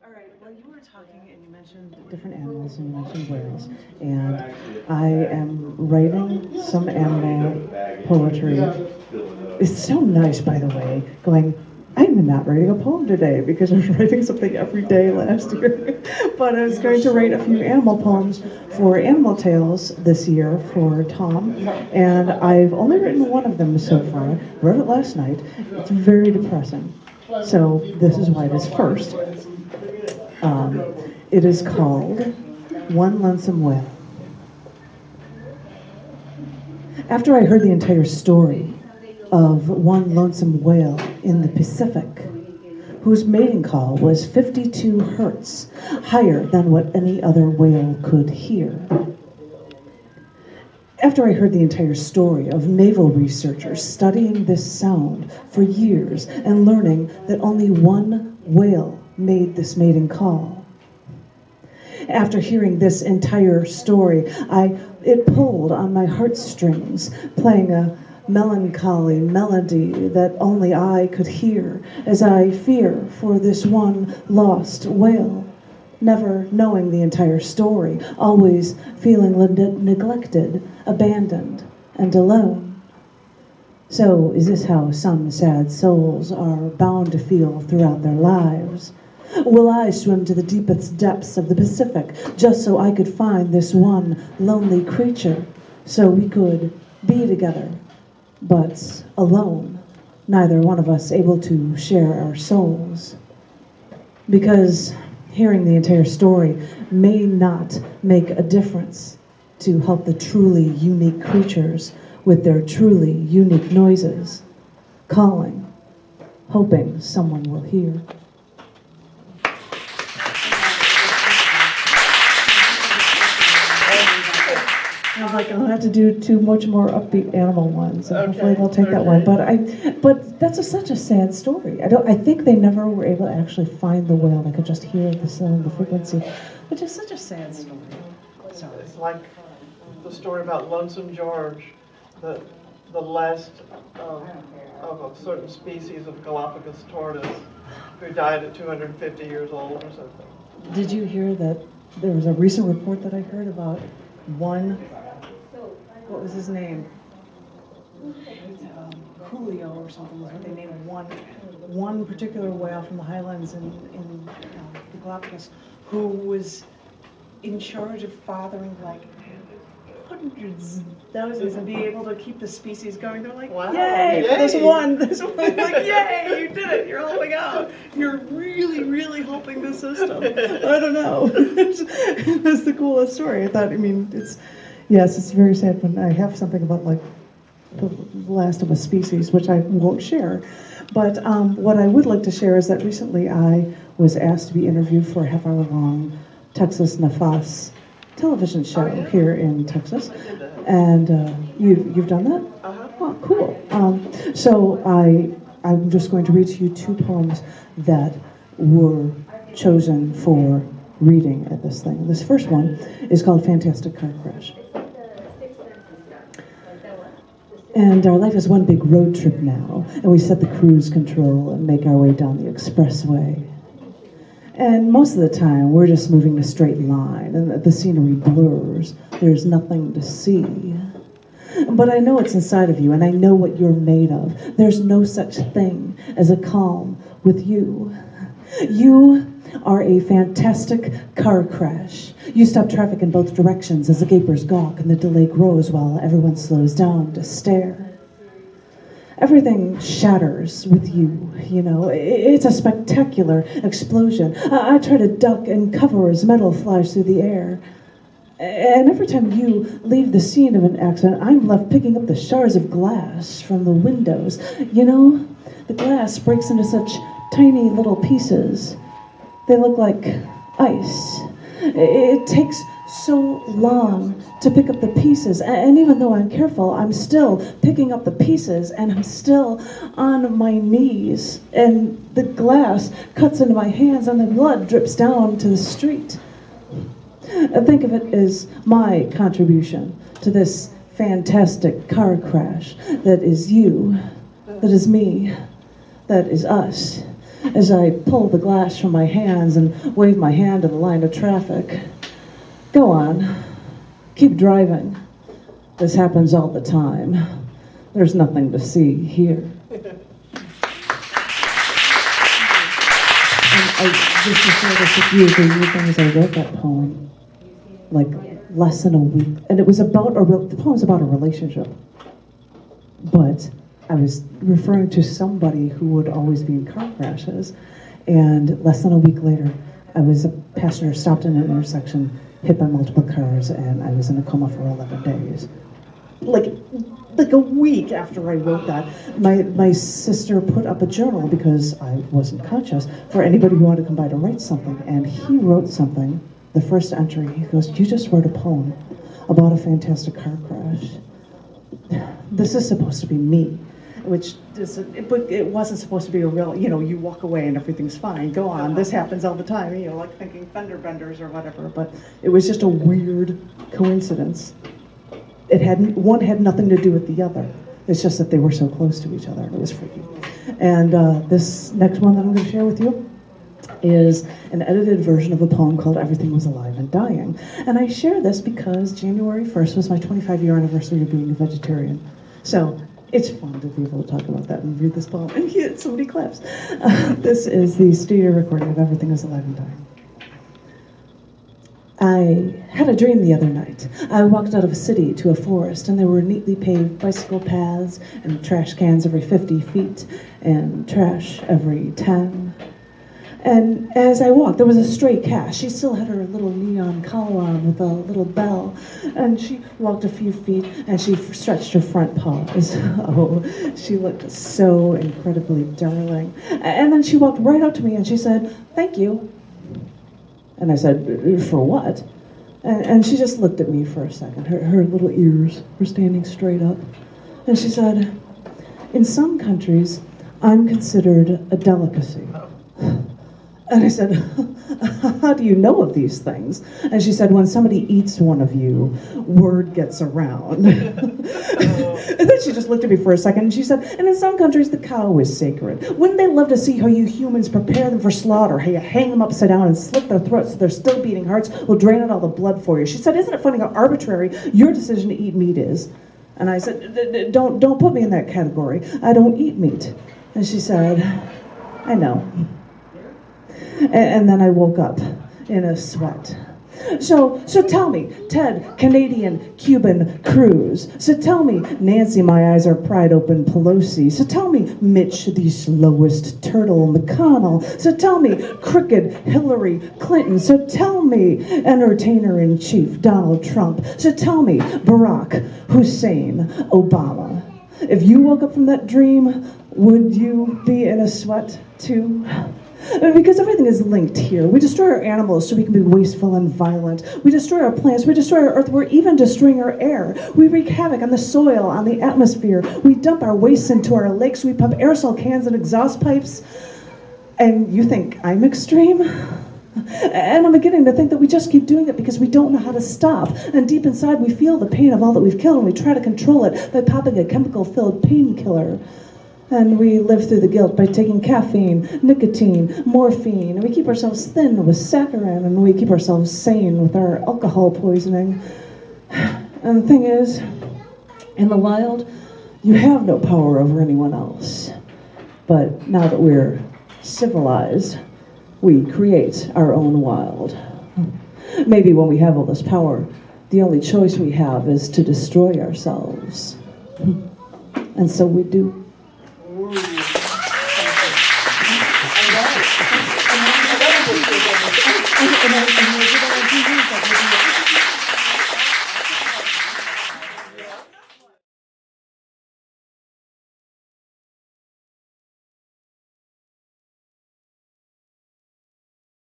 All right, well, you were talking and you mentioned different animals and you mentioned whales. And I am writing some animal poetry. It's so nice, by the way, going, I'm not writing a poem today because I was writing something every day last year. But I was going to write a few animal poems for Animal Tales this year for Tom. And I've only written one of them so far. Wrote it last night. It's very depressing. So this is why it is first. It is called One Lonesome Whale. After I heard the entire story of one lonesome whale in the Pacific, whose mating call was 52 hertz, higher than what any other whale could hear. After I heard the entire story of naval researchers studying this sound for years and learning that only one whale made this mating call. After hearing this entire story, it pulled on my heartstrings, playing a melancholy melody that only I could hear as I fear for this one lost whale, never knowing the entire story, always feeling neglected, abandoned, and alone. So is this how some sad souls are bound to feel throughout their lives? Will I swim to the deepest depths of the Pacific just so I could find this one lonely creature, so we could be together, but alone, neither one of us able to share our souls? Because hearing the entire story may not make a difference to help the truly unique creatures with their truly unique noises, calling, hoping someone will hear. I was like, I'll have to do two much more upbeat animal ones, and hopefully they'll take that one. But that's such a sad story. I think they never were able to actually find the whale. They could just hear the sound, the frequency, which is such a sad story. Sorry. It's like the story about Lonesome George, the last of a certain species of Galapagos tortoise who died at 250 years old or something. Did you hear that there was a recent report that I heard about one, what was his name? Julio or something, was what they named one particular whale from the highlands in the Galapagos, who was in charge of fathering like hundreds, thousands, and being able to keep the species going. They're like, wow, yay! There's one, like, yay! You did it! You're helping out. You're really, really helping the system. I don't know. That's the coolest story. I thought. I mean, it's very sad when I have something about like the last of a species, which I won't share. But what I would like to share is that recently I was asked to be interviewed for a half-hour-long Texas Nafas television show here in Texas, and you've done that? Oh, cool. So I'm just going to read to you two poems that were chosen for reading at this thing. This first one is called Fantastic Car Crash. And our life is one big road trip now, and we set the cruise control and make our way down the expressway. And most of the time, we're just moving in a straight line, and the scenery blurs. There's nothing to see. But I know it's inside of you, and I know what you're made of. There's no such thing as a calm with you. You are a fantastic car crash. You stop traffic in both directions as the gapers gawk and the delay grows while everyone slows down to stare. Everything shatters with you, you know. It's a spectacular explosion. I try to duck and cover as metal flies through the air. And every time you leave the scene of an accident, I'm left picking up the shards of glass from the windows. You know, the glass breaks into such tiny little pieces. They look like ice. It takes so long to pick up the pieces, and even though I'm careful, I'm still picking up the pieces, and I'm still on my knees, and the glass cuts into my hands, and the blood drips down to the street. Think of it as my contribution to this fantastic car crash that is you, that is me, that is us. as I pull the glass from my hands and wave my hand in the line of traffic. Go on. Keep driving. This happens all the time. There's nothing to see here. Just to share this with you, the weird thing is I wrote that poem like less than a week, and it was about the poem's about a relationship, but I was referring to somebody who would always be in car crashes, and less than a week later, I was a passenger stopped in an intersection, hit by multiple cars, and I was in a coma for 11 days. Like a week after I wrote that, my sister put up a journal because I wasn't conscious for anybody who wanted to come by to write something, and he wrote something. The first entry, he goes, "You just wrote a poem about a fantastic car crash. This is supposed to be me," which it wasn't supposed to be a real, you walk away and everything's fine. Go on, this happens all the time, like thinking fender benders or whatever. But it was just a weird coincidence. One had nothing to do with the other. It's just that they were so close to each other. It was freaky. And this next one that I'm going to share with you is an edited version of a poem called Everything Was Alive and Dying. And I share this because January 1st was my 25-year anniversary of being a vegetarian. So it's fun to be able to talk about that and read this poem. And yeah, somebody claps. This is the studio recording of Everything Was Alive and Dying. I had a dream the other night. I walked out of a city to a forest, and there were neatly paved bicycle paths and trash cans every 50 feet and trash every 10. And as I walked, there was a stray cat. She still had her little neon collar on with a little bell. And she walked a few feet, and she stretched her front paws. Oh, she looked so incredibly darling. And then she walked right up to me, and she said, "Thank you." And I said, "For what?" And she just looked at me for a second. Her little ears were standing straight up. And she said, "In some countries, I'm considered a delicacy." And I said, "How do you know of these things?" And she said, "When somebody eats one of you, word gets around." And then she just looked at me for a second and she said, "And in some countries, the cow is sacred. Wouldn't they love to see how you humans prepare them for slaughter? How you hang them upside down and slit their throats so their still beating hearts will drain out all the blood for you?" She said, "Isn't it funny how arbitrary your decision to eat meat is?" And I said, Don't put me in that category. I don't eat meat." And she said, "I know." And then I woke up in a sweat. So tell me, Ted, Canadian, Cuban, Cruz. So tell me, Nancy, my eyes are pried open, Pelosi. So tell me, Mitch, the slowest turtle, McConnell. So tell me, crooked Hillary Clinton. So tell me, entertainer-in-chief Donald Trump. So tell me, Barack Hussein Obama. If you woke up from that dream, would you be in a sweat too? Because everything is linked here. We destroy our animals so we can be wasteful and violent. We destroy our plants. We destroy our earth. We're even destroying our air. We wreak havoc on the soil, on the atmosphere. We dump our wastes into our lakes. We pump aerosol cans and exhaust pipes. And you think I'm extreme? And I'm beginning to think that we just keep doing it because we don't know how to stop. And deep inside, we feel the pain of all that we've killed, and we try to control it by popping a chemical-filled painkiller. And we live through the guilt by taking caffeine, nicotine, morphine, and we keep ourselves thin with saccharin, and we keep ourselves sane with our alcohol poisoning. And the thing is, in the wild, you have no power over anyone else. But now that we're civilized, we create our own wild. Maybe when we have all this power, the only choice we have is to destroy ourselves. And so we do.